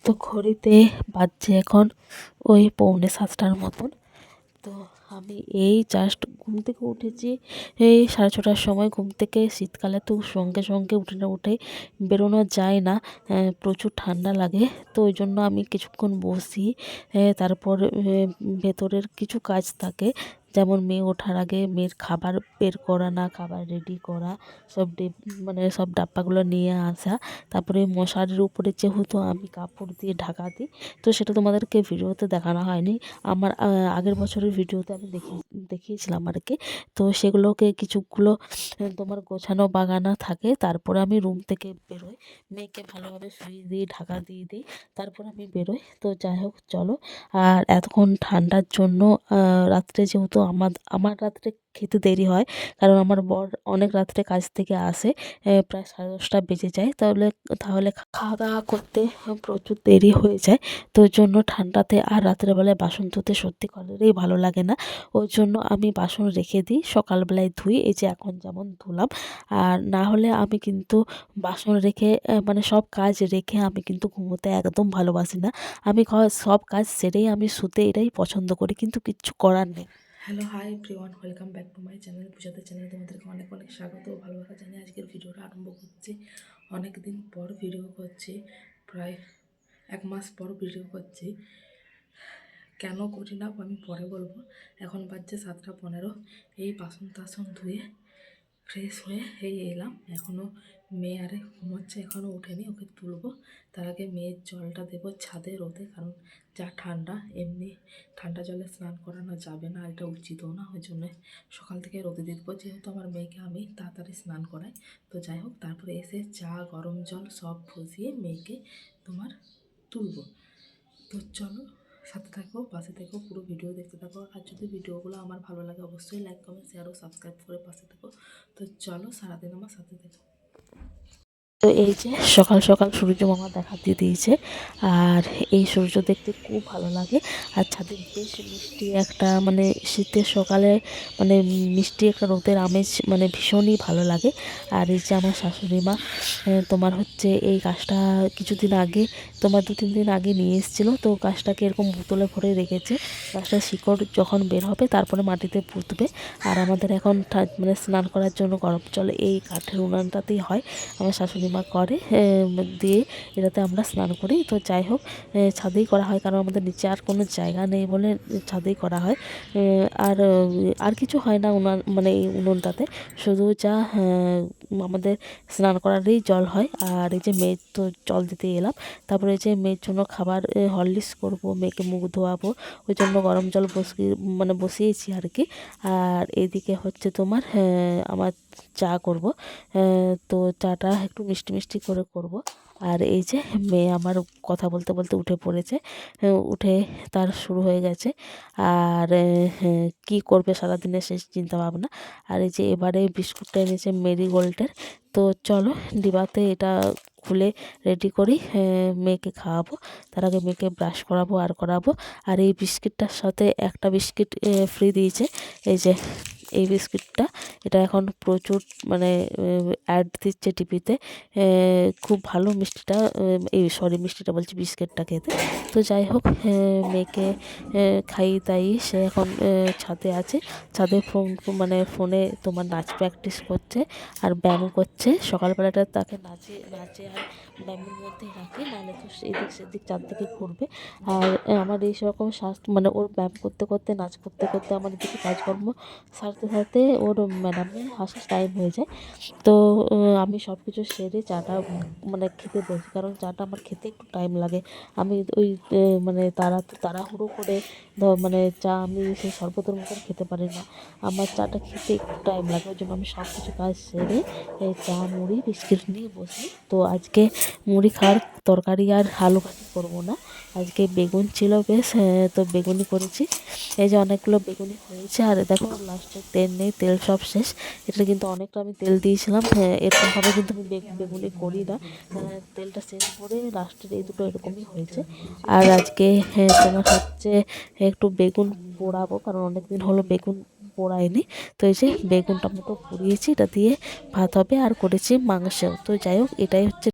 তো ঘড়িতে বাজছে এখন ওই 6:45টার মতন। তো আমি এই জাস্ট ঘুম থেকে উঠেছি এই 6:30টার সময় ঘুম থেকে। শীতকালে তো সঙ্গে সঙ্গে উঠে বেরোনো যায় না, প্রচুর ঠান্ডা লাগে। তো ওই জন্য আমি কিছুক্ষণ বসি, তারপর ভেতরের কিছু কাজ থাকে, যেমন মেয়ে ওঠার আগে মেয়ের খাবার বের করা, না খাবার রেডি করা, সব ডাব্বাগুলো নিয়ে আসা। তারপরে মশারির উপরে যেহেতু আমি কাপড় দিয়ে ঢাকা দিই, তো সেটা তোমাদেরকে ভিডিওতে দেখানো হয়নি। আমার আগের বছরের ভিডিওতে আমি দেখিয়েছিলাম আর কি। তো সেগুলোকে কিছুগুলো তোমার গোছানো বাগানো থাকে। তারপরে আমি রুম থেকে বেরোই, মেয়েকে ভালোভাবে শুইয়ে দিই, ঢাকা দিয়ে দিই, তারপর আমি বেরোই। তো যাই হোক চলো। আর এতক্ষণ ঠান্ডার জন্য রাত্রে যেহেতু আমার রাত্রে খেতে দেরি হয়, কারণ আমার বর অনেক রাত্রে কাজ থেকে আসে, প্রায় 10:30টা বেজে যায়। তাহলে খাওয়া দাওয়া করতে প্রচুর দেরি হয়ে যায়। তো ওই জন্য ঠান্ডাতে আর রাত্রেবেলায় বাসন ধুতে সত্যি কারেরই ভালো লাগে না। ওই জন্য আমি বাসন রেখে দিই, সকালবেলায় ধুই। এই যে এখন যেমন ধুলাম। আর না হলে আমি কিন্তু বাসন রেখে মানে সব কাজ রেখে আমি কিন্তু ঘুমোতে একদম ভালোবাসি না। আমি সব কাজ সেরেই আমি শুতে এটাই পছন্দ করি, কিন্তু কিচ্ছু করার নেই। Hello, hi everyone, welcome back to my channel. পূজাদের চ্যানেলে তোমাদেরকে অনেক অনেক স্বাগত ও ভালোবাসা জানিয়ে আজকের ভিডিওটা আরম্ভ করছি। অনেক দিন পর ভিডিও করছি, প্রায় 1 মাস পর ভিডিও করছি। কেন করি না আমি পরে বলবো। এখন বাজছে 7:15। এই বাসন টাসন ধুয়ে ফ্রেশ হয়ে এলাম। এখনও মেয়ে আরে ঘুমোচ্ছে, এখনও ওঠেনি, ওকে তুলবো। তার আগে মেয়ের জলটা দেবো ছাদে রোদে, কারণ যা ঠান্ডা, এমনি ঠান্ডা জলে স্নান করানো যাবে না, এটা উচিতও না। ওই জন্য সকাল থেকে রোদে দিয়ে দেবো, যেহেতু আমার মেয়েকে আমি তাড়াতাড়ি স্নান করাই। তো যাই হোক, তারপরে এসে চা গরম জল সব বসিয়ে মেয়েকে তোমার তুলবো। তো চলো, সাথে থাকো, পাশে থাকো, পুরো ভিডিও দেখতে থাকো। আর যদি ভিডিওগুলো আমার ভালো লাগে অবশ্যই লাইক কমেন্ট শেয়ার ও সাবস্ক্রাইব করে পাশে থাকো। তো চলো, সারাদিন আমার সাথে থাকো। তো এই যে সকাল সকাল সূর্য মামা দেখা দিয়ে দিয়েছে, আর এই সূর্য দেখতে খুব ভালো লাগে। আর ছাদে বেশ মিষ্টি একটা, মানে শীতের সকালে মানে মিষ্টি একটা রোদের আমেজ, মানে ভীষণই ভালো লাগে। আর এই যে আমার শাশুড়ি মা তোমার হচ্ছে এই গাছটা কিছুদিন আগে, তোমার 2-3 দিন আগে নিয়ে এসেছিলো। তো গাছটাকে এরকম বোতলে ভরে রেখেছে। গাছটা শিকড় যখন বের হবে তারপরে মাটিতে পুঁতবে। আর আমাদের এখন মানে স্নান করার জন্য গরম জল এই কাঠের উনানটাতেই হয়, আমার শাশুড়ি মা করে, দিয়ে এটাতে আমরা স্নান করি। তো যাই হোক, ছাদেই করা হয়, কারণ আমাদের নিচে আর কোনো জায়গা নেই বলে ছাদেই করা হয়। আর আর কিছু হয় না উনান, মানে এই উনুনটাতে শুধু যা আমাদের স্নান করারই জল হয়। আর এই যে মেয়ের তো জল দিতে এলাম। তারপরে এই যে মেয়ের জন্য খাবার, হরলিক্স করবো, মেয়েকে মুখ ধোয়াবো, ওই জন্য গরম জল বসিয়েছি আর কি। আর এদিকে হচ্ছে তোমার আমার চা করব। তো চাটা একটু মিষ্টি মিষ্টি করে করব। আর এই যে মেয়ে আমার কথা বলতে বলতে উঠে পড়েছে, উঠে তার শুরু হয়ে গেছে। আর কী করবে সারাদিনের শেষ চিন্তা ভাবনা। আর এই যে এবারে বিস্কুটটা এনেছে মেরিগোল্ডের। তো চলো ডিবাতে এটা খুলে রেডি করি, মেয়েকে খাওয়াবো। তার আগে মেয়েকে ব্রাশ করাবো আর করাবো। আর এই বিস্কিটটার সাথে একটা বিস্কিট ফ্রি দিয়েছে, এই যে এই বিস্কিটটা। এটা এখন প্রচুর মানে অ্যাড দিচ্ছে টিভিতে, খুব ভালো মিষ্টিটা, মিষ্টিটা বলছি, বিস্কিটটা খেতে। তো যাই হোক, মেয়েকে খাইয়ে দাইয়ে সে এখন ছাদে আছে। ছাদে ফোনে তোমার নাচ প্র্যাকটিস করছে আর ব্যায়াম করছে। সকালবেলাটা তাকে নাচে আর ব্যায়ামের মধ্যেই রাখি, নাহলে তো এদিক সেদিক চারদিকে ঘুরবে। আর আমার এই সেরকম স্বাস্থ্য, মানে ওর ব্যায়াম করতে করতে নাচ করতে করতে আমার এদিকে কাজকর্ম সারতে সারতে ওর ম্যাডামের আসার টাইম হয়ে যায়। তো আমি সব কিছু সেরে চাটা মানে খেতে বসি, কারণ চাটা আমার খেতে একটু টাইম লাগে। আমি ওই মানে তাড়াহুড়ো করে মানে চা আমি সেই শরবতের মতন খেতে পারি না। আমার চাটা খেতে একটু টাইম লাগে, ওই জন্য আমি সব কিছু কাজ সেরে চা মুড়ি বিস্কিট নিয়ে বসি। তো আজকে মুড়ি খাওয়ার তরকারি আর আলু ভাজি করবো না, আজকে বেগুন ছিল বেশ, তো বেগুনি করেছি। এই যে অনেকগুলো বেগুনি হয়েছে। আর দেখো লাস্টে তেল নেই, তেল সব শেষ। এটা কিন্তু অনেকটা আমি তেল দিয়েছিলাম, এরকমভাবে কিন্তু আমি বেগুনি করি না, তেলটা শেষ করে লাস্টের এই দুটো এরকমই হয়েছে। আর আজকে তোমার হচ্ছে একটু বেগুন পোড়াবো, কারণ অনেক দিন হলো বেগুন পোড়াইনি। তো এই যে বেগুন টমেটো পুড়িয়েছি, এটা দিয়ে ভাত হবে। আর করেছি মাংস। তো যাই হোক, এটাই হচ্ছে